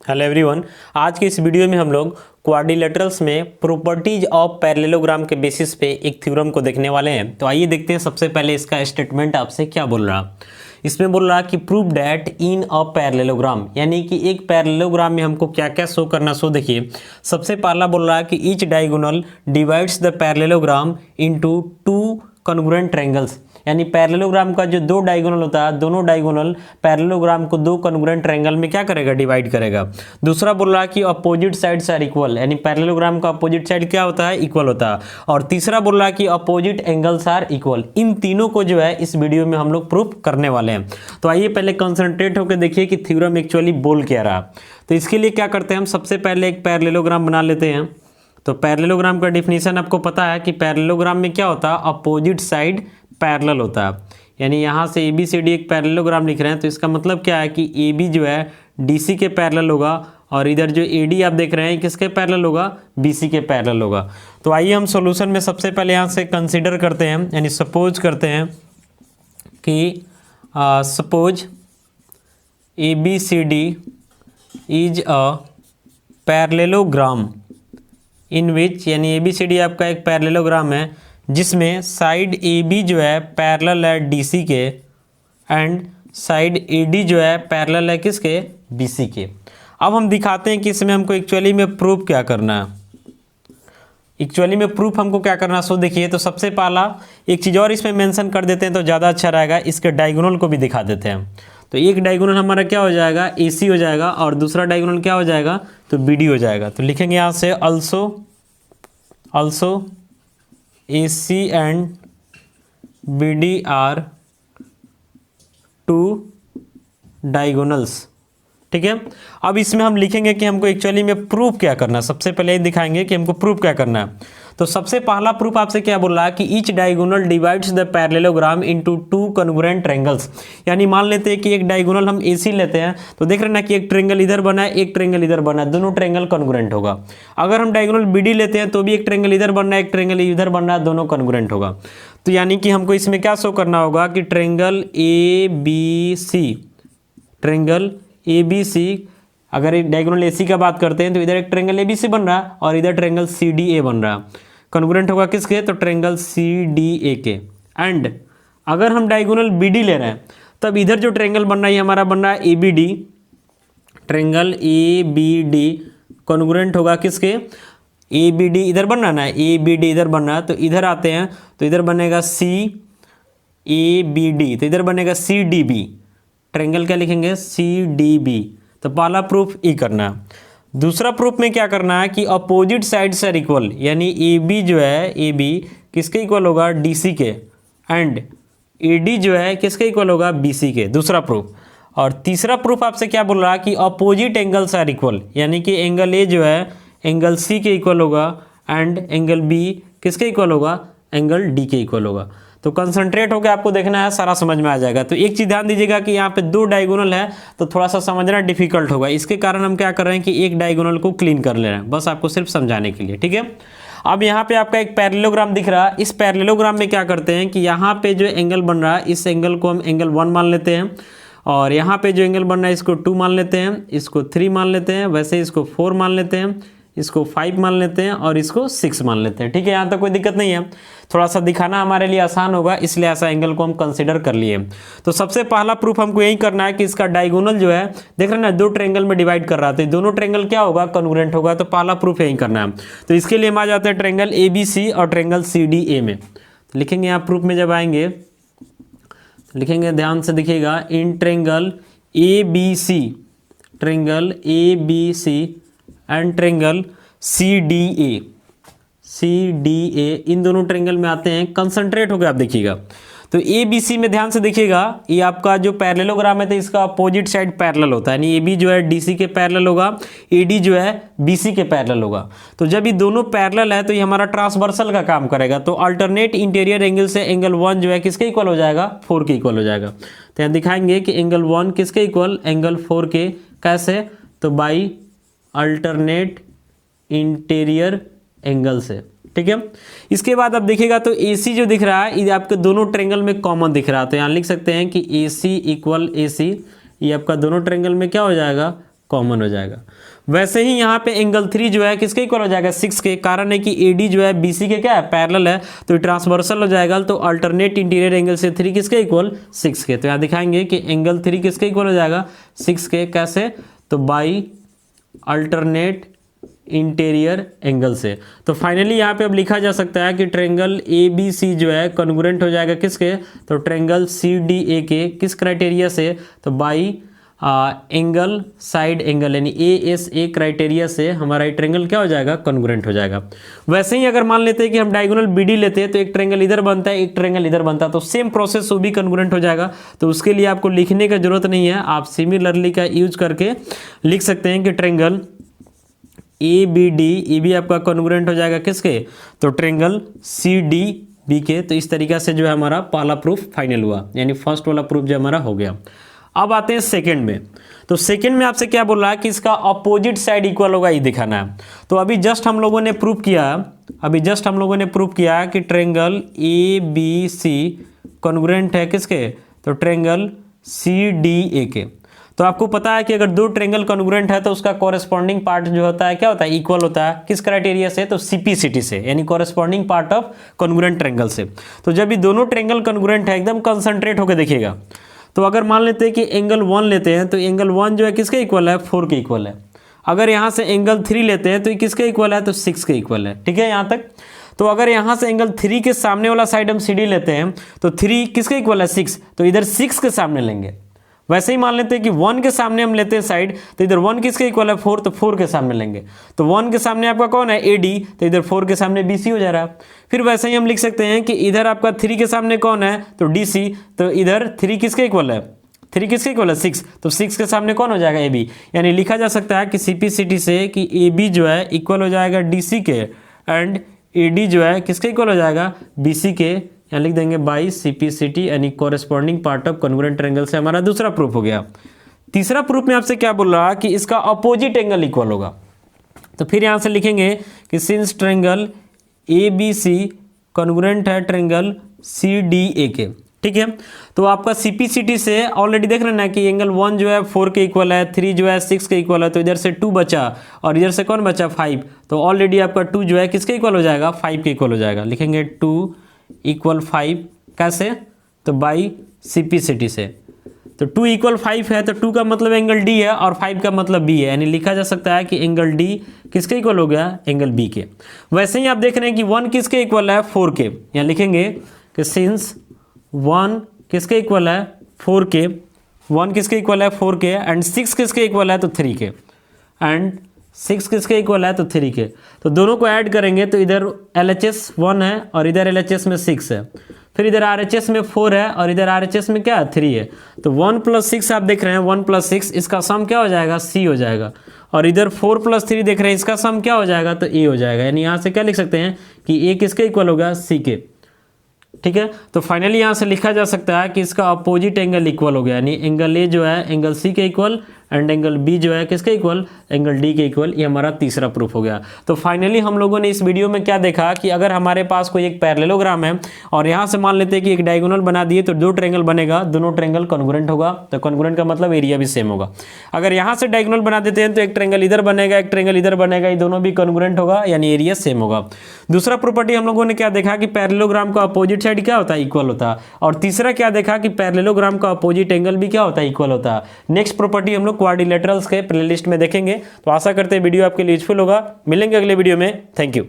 Hello everyone. आज के इस वीडियो में हम लोग क्वाड्रिलेटरल्स में प्रॉपर्टीज ऑफ पैरेललोग्राम के बेसिस पे एक थ्योरम को देखने वाले हैं। तो आइए देखते हैं सबसे पहले इसका स्टेटमेंट आपसे क्या बोल रहा। इसमें बोल रहा कि prove that in a parallelogram, यानी कि एक पैरेललोग्राम में हमको क्या क्या शो करना। सो देखिए, सबसे पहला बोल रहा है कि each diagonal divides the parallelogram into two congruent triangles, यानी पैरेललोग्राम का जो दो डायगोनल होता है, दोनों डायगोनल पैरेललोग्राम को दो कॉन्ग्रुएंट ट्रायंगल में क्या करेगा, डिवाइड करेगा। दूसरा बोल रहा है कि अपोजिट साइड्स आर इक्वल, यानी पैरेललोग्राम का अपोजिट साइड क्या होता है, इक्वल होता है। और तीसरा बोल रहा है कि अपोजिट एंगल्स आर इक्वल। इन तीनों को जो है इस वीडियो में हम लोग प्रूफ करने वाले हैं। तो आइए पहले कंसंट्रेट होकर देखिए कि थ्योरम एक्चुअली बोल क्या रहा। तो इसके लिए क्या करते हैं, हम सबसे पहले एक पैरेललोग्राम बना लेते हैं। तो पैरेललोग्राम का डिफिनीशन आपको पता है कि पैरेललोग्राम में क्या होता है, अपोजिट साइड पैरेलल होता है। यानी यहाँ से ABCD एक पैरेललोग्राम लिख रहे हैं, तो इसका मतलब क्या है कि AB जो है DC के पैरेलल होगा, और इधर जो AD आप देख रहे हैं किसके पैरेलल होगा, BC के पैरेलल होगा। तो आइए हम सॉल्यूशन में सबसे पहले यहाँ से कंसीडर करते हैं, यानी सपोज करते हैं कि suppose ABCD is a parallelogram in which, यानी ABCD आपका एक पैरेललोग्राम है जिसमें साइड AB जो है पैरेलल है DC के, एंड साइड AD जो है पैरेलल है किसके, BC के। अब हम दिखाते हैं कि इसमें हमको एक्चुअली में प्रूफ क्या करना है। एक्चुअली में प्रूफ हमको क्या करना है, सो देखिए। तो सबसे पहला एक चीज़ और इसमें मेंशन कर देते हैं तो ज़्यादा अच्छा रहेगा, इसके डायगोनल को भी दिखा देते हैं। तो एक डायगोनल हमारा क्या हो जाएगा, AC हो जाएगा, और दूसरा डायगोनल क्या हो जाएगा, तो BD हो जाएगा। तो लिखेंगे यहाँ से also AC and BD are two diagonals। ठीक है, अब इसमें हम लिखेंगे कि हमको एक्चुअली में प्रूफ क्या करना है। सबसे पहले ये दिखाएंगे कि हमको प्रूफ क्या करना है। तो सबसे पहला प्रूफ आपसे क्या बोल रहा है कि each diagonal divides the parallelogram into two congruent triangles. यानी मान लेते हैं कि एक डायगोनल हम AC लेते हैं, तो देख रहे हैं ना कि एक ट्रायंगल इधर बना है, एक ट्रायंगल इधर बना है, दोनों ट्रायंगल कॉन्ग्रुएंट होगा। अगर हम डायगोनल BD लेते हैं तो भी एक ट्रायंगल इधर बन रहा है, एक ट्रायंगल इधर बन रहा है, दोनों कॉन्ग्रुएंट होगा। तो यानी कि हमको इसमें क्या शो करना होगा कि ट्रायंगल ABC, अगर एक डायगोनल AC का बात करते हैं तो इधर एक ट्रायंगल ABC बन रहा है और इधर ट्रायंगल CDA बन रहा है। कॉन्ग्रुएंट होगा किसके, तो ट्रायंगल CDA के। एंड अगर हम डायगोनल BD ले रहे हैं तब इधर जो ट्रायंगल बन रहा है हमारा बन रहा है ABD, ट्रायंगल ABD कॉन्ग्रुएंट होगा किसके, ABD इधर बन रहा है ना, ABD इधर बन रहा है, तो इधर आते हैं तो इधर बनेगा CABD, तो इधर बनेगा CDB। ट्रायंगल क्या लिखेंगे, CDB। तो पहला प्रूफ ये करना है। दूसरा प्रूफ में क्या करना है कि अपोजिट साइड्स आर इक्वल, यानी AB जो है, AB किसके इक्वल होगा, DC के, एंड AD जो है किसके इक्वल होगा, BC के। दूसरा प्रूफ। और तीसरा प्रूफ आपसे क्या बोल रहा है कि अपोजिट एंगल्स आर इक्वल, यानी कि एंगल A जो है एंगल C के इक्वल होगा, एंड एंगल B किसके इक्वल होगा, एंगल D के इक्वल होगा। तो कंसंट्रेट होकर आपको देखना है, सारा समझ में आ जाएगा। तो एक चीज़ ध्यान दीजिएगा कि यहाँ पे दो डायगोनल है तो थोड़ा सा समझना डिफिकल्ट होगा, इसके कारण हम क्या कर रहे हैं कि एक डायगोनल को क्लीन कर ले रहे हैं, बस आपको सिर्फ समझाने के लिए। ठीक है, अब यहाँ पे आपका एक पैरेललोग्राम दिख रहा है। इस पैरेललोग्राम में क्या करते हैं कि यहाँ पे जो एंगल बन रहा है इस एंगल को हम एंगल 1 मान लेते हैं, और यहाँ पे जो एंगल बन रहा है इसको 2 मान लेते हैं, इसको 3 मान लेते हैं, वैसे इसको 4 मान लेते हैं, इसको 5 मान लेते हैं, और इसको 6 मान लेते हैं। ठीक है, यहाँ तक कोई दिक्कत नहीं है। थोड़ा सा दिखाना हमारे लिए आसान होगा, इसलिए ऐसा एंगल को हम कंसीडर कर लिए। तो सबसे पहला प्रूफ हमको यही करना है कि इसका डायगोनल जो है, देख रहे हैं ना, दो ट्रायंगल में डिवाइड कर रहा था, तो दोनों ट्रायंगल क्या होगा, कॉन्ग्रुएंट होगा। तो पहला प्रूफ यही करना है। तो इसके लिए हम आ जाते हैं ट्रायंगल ABC और ट्रायंगल CDA में। तो लिखेंगे यहाँ प्रूफ में जब आएंगे लिखेंगे, ध्यान से देखिएगा, in triangle ABC and triangle CDA, इन दोनों ट्रायंगल में आते हैं। कंसंट्रेट होकर आप देखिएगा। तो ABC में ध्यान से देखिएगा, ये आपका जो पैरेललोग्राम है तो इसका अपोजिट साइड पैरेलल होता है, यानी AB जो है DC के पैरेलल होगा, AD जो है BC के पैरेलल होगा। तो जब ये दोनों पैरेलल है तो ये हमारा ट्रांसवर्सल का काम करेगा। तो अल्टरनेट इंटीरियर एंगल से एंगल 1 जो है किसके इक्वल हो जाएगा, 4 के इक्वल हो जाएगा। तो यहाँ दिखाएंगे कि एंगल 1 किसके इक्वल, एंगल 4 के। कैसे, तो बाई अल्टरनेट इंटीरियर एंगल से। ठीक है, इसके बाद अब देखिएगा तो AC जो दिख रहा है ये आपके दोनों ट्रायंगल में कॉमन दिख रहा है। तो यहाँ लिख सकते हैं कि AC इक्वल AC, ये आपका दोनों ट्रायंगल में क्या हो जाएगा, कॉमन हो जाएगा। वैसे ही यहाँ पे एंगल 3 जो है किसके इक्वल हो जाएगा 6 के, कारण है कि AD जो है BC के क्या है पैरेलल है, तो ट्रांसवर्सल हो जाएगा। तो अल्टरनेट इंटीरियर एंगल से 3 किसके इक्वल 6 के। तो यहाँ दिखाएंगे कि एंगल 3 किसके इक्वल हो जाएगा 6 के। कैसे, तो बाई अल्टरनेट इंटीरियर एंगल से। तो फाइनली यहाँ पे अब लिखा जा सकता है कि ट्रेंगल ABC जो है कॉन्ग्रुएंट हो जाएगा किसके, तो ट्रेंगल CDA के किस क्राइटेरिया से, तो बाई एंगल साइड एंगल यानी ASA क्राइटेरिया से हमारा ये ट्रेंगल क्या हो जाएगा कॉन्ग्रुएंट हो जाएगा। वैसे ही अगर मान लेते हैं कि हम डायगोनल BD लेते हैं तो एक ट्रेंगल इधर बनता है, एक ट्रेंगल इधर बनता है, तो सेम प्रोसेस वो भी कॉन्ग्रुएंट हो जाएगा। तो उसके लिए आपको लिखने का जरूरत नहीं है, आप सिमिलरली का यूज करके लिख सकते हैं कि ट्रेंगल ABD ये भी आपका कॉन्ग्रुएंट हो जाएगा किसके, तो ट्रेंगल CDB के। तो इस तरीका से जो है हमारा पहला प्रूफ फाइनल हुआ, यानी फर्स्ट वाला प्रूफ जो हमारा हो गया। अब आते हैं सेकंड में। तो सेकंड में आपसे क्या बोल रहा है कि इसका अपोजिट साइड इक्वल होगा ये दिखाना है। तो अभी जस्ट हम लोगों ने प्रूव किया कि ट्रेंगल ABC कॉन्ग्रुएंट है किसके, तो ट्रेंगल CDA के। तो आपको पता है कि अगर दो ट्रेंगल कॉन्ग्रुएंट है तो उसका कॉरेस्पॉन्डिंग पार्ट जो होता है क्या होता है इक्वल होता है, किस क्राइटेरिया से, तो CPCT से, यानी corresponding part of congruent triangle से। तो जब ये दोनों ट्रेंगल कॉन्ग्रुएंट है एकदम कंसंट्रेट होकर देखिएगा। तो अगर मान लेते हैं कि एंगल 1 लेते हैं तो एंगल 1 जो है किसके इक्वल है 4 के इक्वल है। अगर यहाँ से एंगल 3 लेते हैं तो ये किसके इक्वल है, तो 6 के इक्वल है। ठीक है यहाँ तक। तो अगर यहाँ से एंगल 3 के सामने वाला साइड हम CD लेते हैं तो 3 किसके इक्वल है 6, तो इधर 6 के सामने लेंगे। वैसे ही मान लेते हैं कि 1 के सामने हम लेते हैं साइड, तो इधर 1 किसके इक्वल है 4, तो 4 के सामने लेंगे। तो 1 के सामने आपका कौन है AD, तो इधर 4 के सामने BC हो जा रहा है। फिर वैसे ही हम लिख सकते हैं कि इधर आपका 3 के सामने कौन है, तो DC, तो इधर 3 किसके इक्वल है, 3 किसके इक्वल है 6, तो 6 के सामने कौन हो जाएगा AB। यानी लिखा जा सकता है कि CPCT से कि AB जो है इक्वल हो जाएगा DC के एंड AD जो है किसके इक्वल हो जाएगा BC के। यहाँ लिख देंगे बाई CPCT यानी corresponding part of congruent triangle से हमारा दूसरा प्रूफ हो गया। तीसरा प्रूफ में आपसे क्या बोल रहा है कि इसका अपोजिट एंगल इक्वल होगा। तो फिर यहाँ से लिखेंगे कि सिंस ट्रायंगल ABC कॉन्ग्रुएंट है ट्रायंगल CDA के। ठीक है, तो आपका CPCT से ऑलरेडी देख रहे हैं कि एंगल 1 जो है 4 के इक्वल है, 3 जो है 6 के इक्वल है, तो इधर से 2 बचा और इधर से कौन बचा 5। तो ऑलरेडी आपका 2 जो है किसके इक्वल हो जाएगा 5 के इक्वल हो जाएगा। लिखेंगे 2 इक्वल 5 कैसे, तो बाई CPCT से। तो 2 इक्वल 5 है तो 2 का मतलब एंगल D है और 5 का मतलब B है, यानी लिखा जा सकता है कि एंगल D किसके इक्वल हो गया एंगल B के। वैसे ही आप देख रहे हैं कि 1 किसके इक्वल है 4 के। यहाँ लिखेंगे कि सिंस 1 किसके इक्वल है 4 के, 1 किसके इक्वल है 4 के एंड 6 किसके इक्वल है तो 3 के, एंड 6 किसके इक्वल है तो 3 के। तो दोनों को ऐड करेंगे तो इधर LHS 1 है और इधर LHS में 6 है, फिर इधर RHS में 4 है और इधर RHS में क्या है 3 है। तो 1 + 6 आप देख रहे हैं 1 + 6 इसका सम क्या हो जाएगा C हो जाएगा, और इधर 4 + 3 देख रहे हैं इसका सम क्या हो जाएगा तो A हो जाएगा। यानी यहाँ से क्या लिख सकते हैं कि A किसके इक्वल होगा C के। ठीक है, तो फाइनली यहाँ से लिखा जा सकता है कि इसका अपोजिट एंगल इक्वल हो गया, यानी एंगल A जो है एंगल C के इक्वल एंड एंगल B जो है किसके इक्वल एंगल D के इक्वल। ये हमारा तीसरा प्रूफ हो गया। तो फाइनली हम लोगों ने इस वीडियो में क्या देखा कि अगर हमारे पास कोई एक पैरेललोग्राम है और यहाँ से मान लेते हैं कि एक डायगोनल बना दिए तो 2 ट्रायंगल बनेगा, दोनों ट्रायंगल कॉन्ग्रुएंट होगा। तो कॉन्ग्रुएंट का मतलब एरिया भी सेम होगा। अगर यहाँ से डायगोनल बना देते हैं तो एक ट्रायंगल इधर बनेगा, एक ट्रायंगल इधर बनेगा, ये दोनों भी कॉन्ग्रुएंट होगा यानी एरिया सेम होगा। दूसरा प्रॉपर्टी हम लोगों ने क्या देखा कि पैरेललोग्राम का अपोजिट साइड क्या होता है इक्वल होता है, और तीसरा क्या देखा कि पैरेललोग्राम का अपोजिट एंगल भी क्या होता है इक्वल होता है। नेक्स्ट प्रॉपर्टी हम लोग क्वाड्रिलेटरल्स के प्लेलिस्ट में देखेंगे। तो आशा करते हैं वीडियो आपके लिए यूजफुल होगा। मिलेंगे अगले वीडियो में। Thank you.